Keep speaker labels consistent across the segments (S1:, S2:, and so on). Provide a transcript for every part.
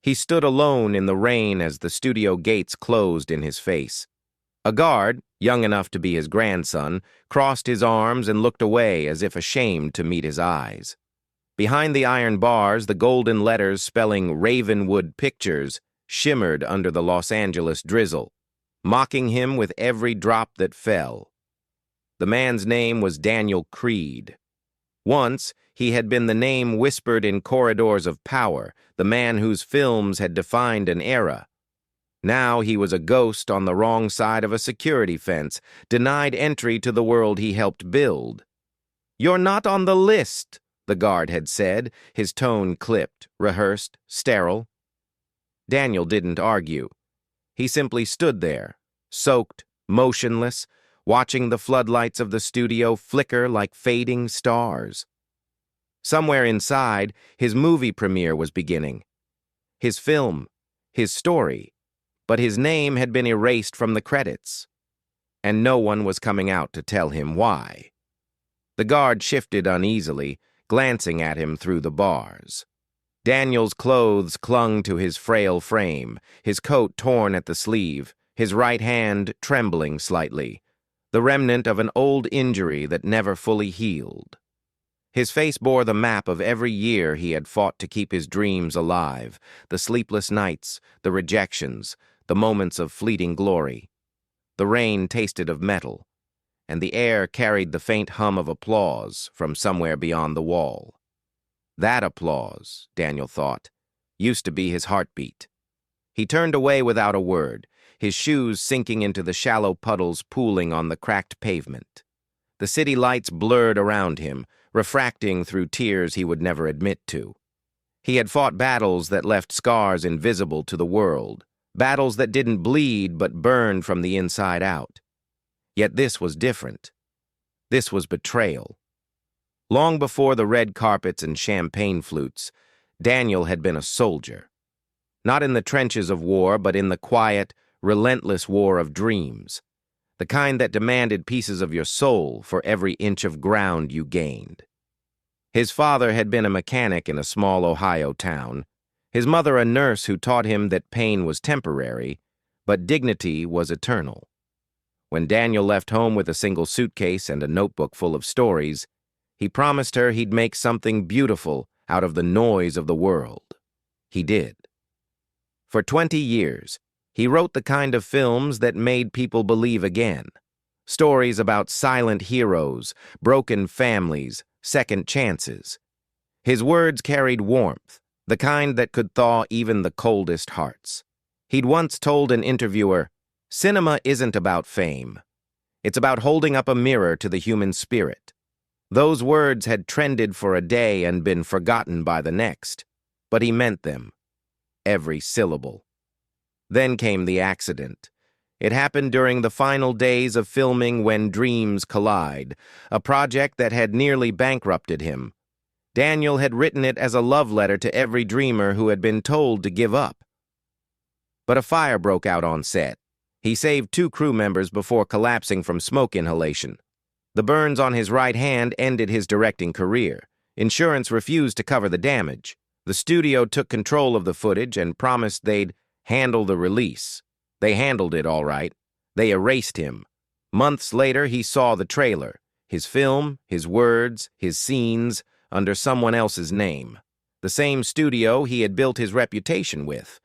S1: He stood alone in the rain as the studio gates closed in his face. A guard, young enough to be his grandson, crossed his arms and looked away as if ashamed to meet his eyes. Behind the iron bars, the golden letters spelling Ravenwood Pictures shimmered under the Los Angeles drizzle, mocking him with every drop that fell. The man's name was Daniel Creed. Once, he had been the name whispered in corridors of power, the man whose films had defined an era. Now he was a ghost on the wrong side of a security fence, denied entry to the world he helped build. "You're not on the list," the guard had said, his tone clipped, rehearsed, sterile. Daniel didn't argue. He simply stood there, soaked, motionless, watching the floodlights of the studio flicker like fading stars. Somewhere inside, his movie premiere was beginning. His film, his story, but his name had been erased from the credits, and no one was coming out to tell him why. The guard shifted uneasily, glancing at him through the bars. Daniel's clothes clung to his frail frame, his coat torn at the sleeve, his right hand trembling slightly, the remnant of an old injury that never fully healed. His face bore the map of every year he had fought to keep his dreams alive, the sleepless nights, the rejections, the moments of fleeting glory. The rain tasted of metal, and the air carried the faint hum of applause from somewhere beyond the wall. That applause, Daniel thought, used to be his heartbeat. He turned away without a word, his shoes sinking into the shallow puddles pooling on the cracked pavement. The city lights blurred around him, refracting through tears he would never admit to. He had fought battles that left scars invisible to the world, battles that didn't bleed but burned from the inside out. Yet this was different. This was betrayal. Long before the red carpets and champagne flutes, Daniel had been a soldier. Not in the trenches of war, but in the quiet, relentless war of dreams. The kind that demanded pieces of your soul for every inch of ground you gained. His father had been a mechanic in a small Ohio town, his mother a nurse who taught him that pain was temporary, but dignity was eternal. When Daniel left home with a single suitcase and a notebook full of stories, he promised her he'd make something beautiful out of the noise of the world. He did. For 20 years, he wrote the kind of films that made people believe again. Stories about silent heroes, broken families, second chances. His words carried warmth, the kind that could thaw even the coldest hearts. He'd once told an interviewer, "Cinema isn't about fame. It's about holding up a mirror to the human spirit." Those words had trended for a day and been forgotten by the next, but he meant them. Every syllable. Then came the accident. It happened during the final days of filming When Dreams Collide, a project that had nearly bankrupted him. Daniel had written it as a love letter to every dreamer who had been told to give up. But a fire broke out on set. He saved 2 crew members before collapsing from smoke inhalation. The burns on his right hand ended his directing career. Insurance refused to cover the damage. The studio took control of the footage and promised they'd handle the release. They handled it all right. They erased him. Months later, he saw the trailer. His film, his words, his scenes, under someone else's name. The same studio he had built his reputation with.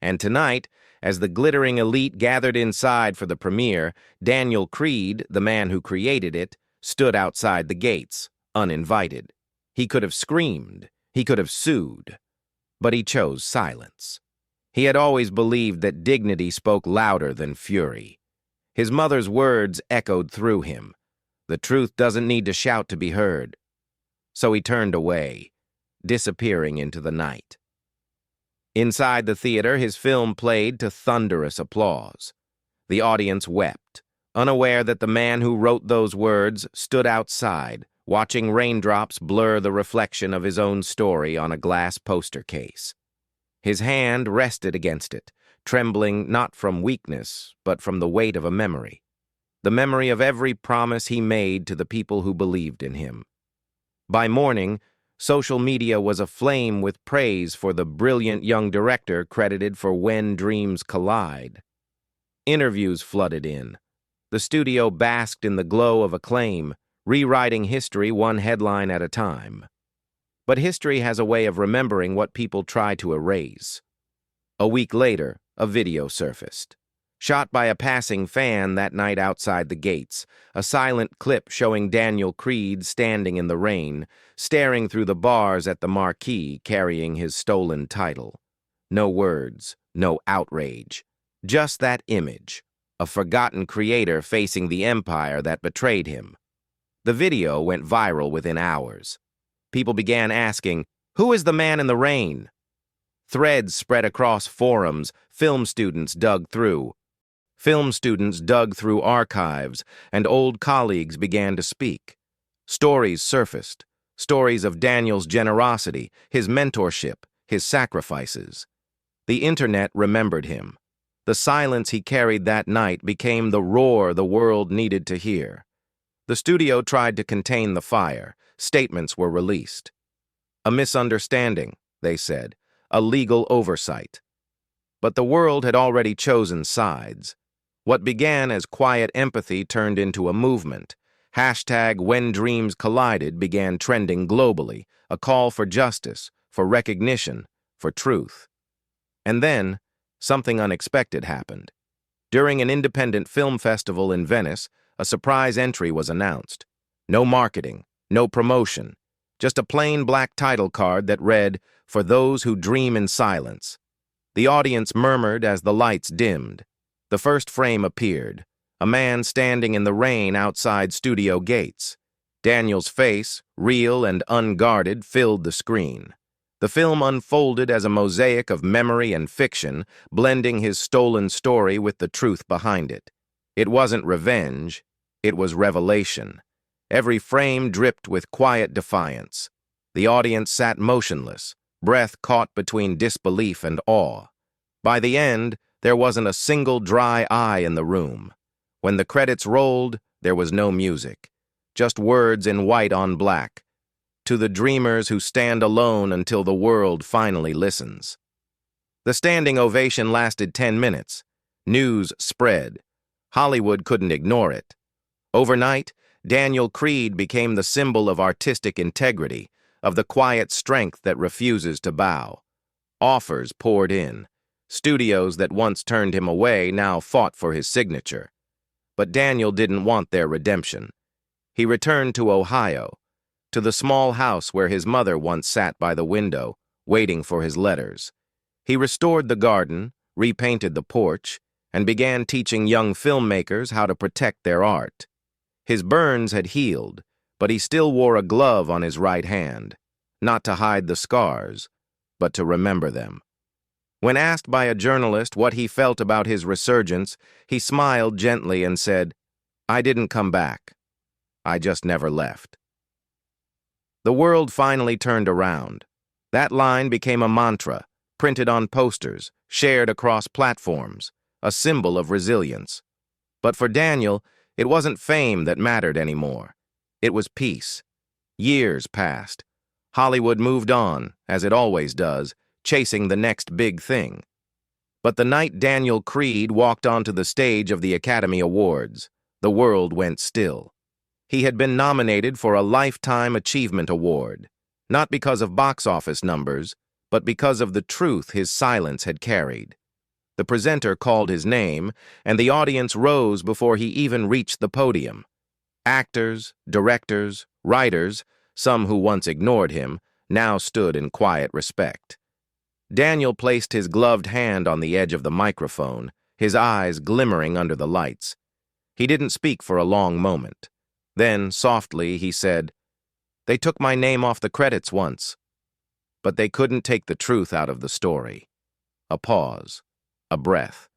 S1: And tonight, as the glittering elite gathered inside for the premiere, Daniel Creed, the man who created it, stood outside the gates, uninvited. He could have screamed. He could have sued. But he chose silence. He had always believed that dignity spoke louder than fury. His mother's words echoed through him. The truth doesn't need to shout to be heard. So he turned away, disappearing into the night. Inside the theater, his film played to thunderous applause. The audience wept, unaware that the man who wrote those words stood outside, watching raindrops blur the reflection of his own story on a glass poster case. His hand rested against it, trembling not from weakness, but from the weight of a memory. The memory of every promise he made to the people who believed in him. By morning, Social media was aflame with praise for the brilliant young director credited for When Dreams Collide. Interviews flooded in. The studio basked in the glow of acclaim, rewriting history one headline at a time. But history has a way of remembering what people try to erase. A week later, a video surfaced. Shot by a passing fan that night outside the gates, a silent clip showing Daniel Craig standing in the rain, staring through the bars at the marquee carrying his stolen title. No words, no outrage. Just that image, a forgotten creator facing the empire that betrayed him. The video went viral within hours. People began asking, "Who is the man in the rain?" Threads spread across forums, film students dug through archives, and old colleagues began to speak. Stories surfaced, stories of Daniel's generosity, his mentorship, his sacrifices. The internet remembered him. The silence he carried that night became the roar the world needed to hear. The studio tried to contain the fire. Statements were released. A misunderstanding, they said, a legal oversight. But the world had already chosen sides. What began as quiet empathy turned into a movement. Hashtag When Dreams Collided began trending globally, a call for justice, for recognition, for truth. And then, something unexpected happened. During an independent film festival in Venice, a surprise entry was announced. No marketing, no promotion, just a plain black title card that read, "For those who dream in silence." The audience murmured as the lights dimmed. The first frame appeared, a man standing in the rain outside studio gates. Daniel's face, real and unguarded, filled the screen. The film unfolded as a mosaic of memory and fiction, blending his stolen story with the truth behind it. It wasn't revenge, it was revelation. Every frame dripped with quiet defiance. The audience sat motionless, breath caught between disbelief and awe. By the end, there wasn't a single dry eye in the room. When the credits rolled, there was no music, just words in white on black. To the dreamers who stand alone until the world finally listens. The standing ovation lasted 10 minutes. News spread. Hollywood couldn't ignore it. Overnight, Daniel Craig became the symbol of artistic integrity, of the quiet strength that refuses to bow. Offers poured in. Studios that once turned him away now fought for his signature. But Daniel didn't want their redemption. He returned to Ohio, to the small house where his mother once sat by the window, waiting for his letters. He restored the garden, repainted the porch, and began teaching young filmmakers how to protect their art. His burns had healed, but he still wore a glove on his right hand, not to hide the scars, but to remember them. When asked by a journalist what he felt about his resurgence, he smiled gently and said, "I didn't come back. I just never left." The world finally turned around. That line became a mantra, printed on posters, shared across platforms, a symbol of resilience. But for Daniel, it wasn't fame that mattered anymore. It was peace. Years passed. Hollywood moved on, as it always does, chasing the next big thing. But the night Daniel Craig walked onto the stage of the Academy Awards, the world went still. He had been nominated for a Lifetime Achievement Award, not because of box office numbers, but because of the truth his silence had carried. The presenter called his name, and the audience rose before he even reached the podium. Actors, directors, writers, some who once ignored him, now stood in quiet respect. Daniel placed his gloved hand on the edge of the microphone, his eyes glimmering under the lights. He didn't speak for a long moment. Then, softly, he said, "They took my name off the credits once, but they couldn't take the truth out of the story." A pause, a breath,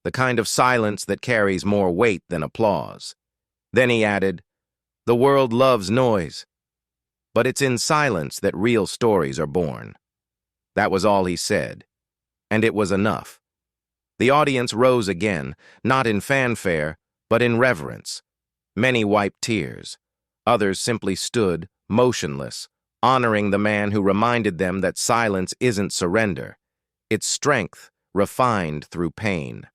S1: the kind of silence that carries more weight than applause. Then he added, "The world loves noise, but it's in silence that real stories are born." That was all he said, and it was enough. The audience rose again, not in fanfare, but in reverence. Many wiped tears. Others simply stood, motionless, honoring the man who reminded them that silence isn't surrender. It's strength, refined through pain.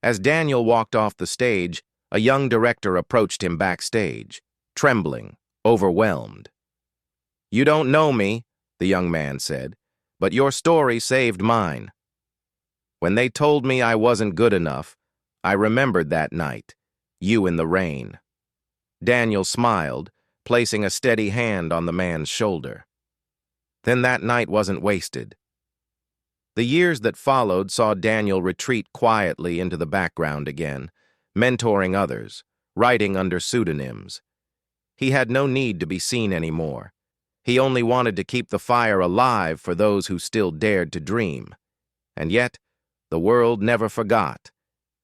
S1: As Daniel walked off the stage, a young director approached him backstage, trembling, overwhelmed. "You don't know me," the young man said, "but your story saved mine. When they told me I wasn't good enough, I remembered that night, you in the rain." Daniel smiled, placing a steady hand on the man's shoulder. Then that night wasn't wasted. The years that followed saw Daniel retreat quietly into the background again, mentoring others, writing under pseudonyms. He had no need to be seen anymore. He only wanted to keep the fire alive for those who still dared to dream. And yet, the world never forgot.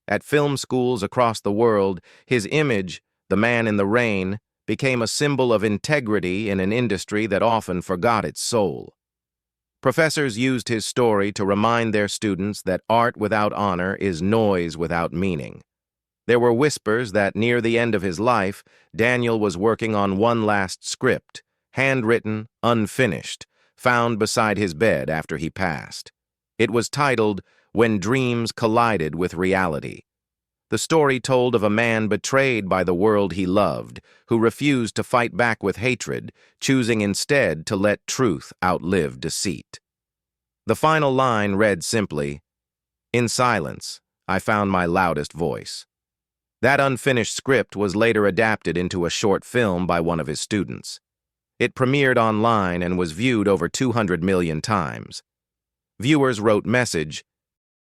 S1: At film schools across the world, his image, the man in the rain, became a symbol of integrity in an industry that often forgot its soul. Professors used his story to remind their students that art without honor is noise without meaning. There were whispers that near the end of his life, Daniel was working on one last script, handwritten, unfinished, found beside his bed after he passed. It was titled, "When Dreams Collided with Reality." The story told of a man betrayed by the world he loved, who refused to fight back with hatred, choosing instead to let truth outlive deceit. The final line read simply, "In silence, I found my loudest voice." That unfinished script was later adapted into a short film by one of his students. It premiered online and was viewed over 200 million times. Viewers wrote message,